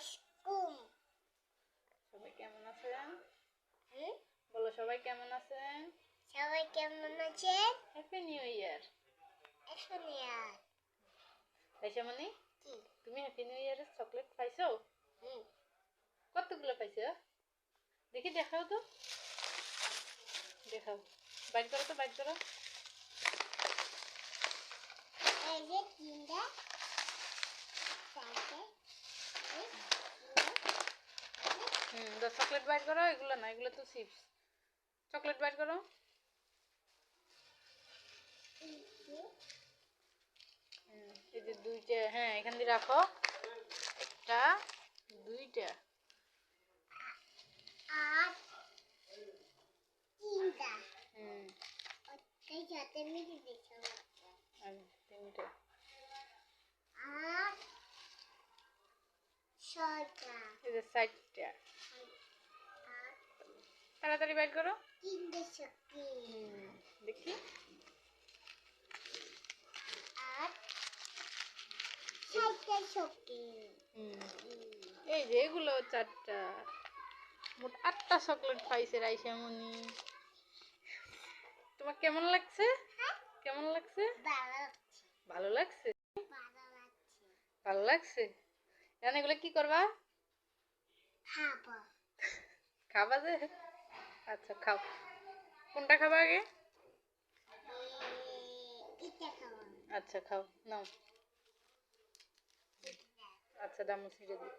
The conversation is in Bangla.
আইসক্রিম। সবাই কেমন আছেন? বলো সবাই কেমন আছেন? সবাই কেমন আছেন? Happy new year. Happy new year. Raisamoni, তুমি হ্যাপি নিউ ইয়ারের চকলেট পাইছো? কতগুলো পাইছো? দেখি দেখাও তো, দেখাও, বাইট করো তো, বাইট করো। এই যে তিনটা, চারটে, চকলেট বাইট করো। এগুলো না, এগুলো তো চিপস। চকলেট বাইট করো। এই যে দুইটা, হ্যাঁ এখান দিয়ে রাখো। একটা, দুইটা, আর তিনটা। এই সাথে মিলে দিছো। তিনটা, আর ছয়টা। এই যে চারটা। তাড়াতাড়ি বাইট করো। তিনটে শক্তি। দেখি। আর চারটে শক্তি। এই যে এগুলো চারটা, মোট 8টা চকলেট পাইছে রাইসামণি। তোমার কেমন লাগছে? কেমন লাগছে? ভালো ভালো লাগছে। লাগছে। ভালো লাগছে। ভালো লাগছে। এখন এগুলো কি করবা? খাবো। খাবা যে? আচ্ছা খাও। কোনটা খাবা আগে? এটা খাবো। আচ্ছা খাও, নাও। আচ্ছা দামু ছিঁড়ে দিই।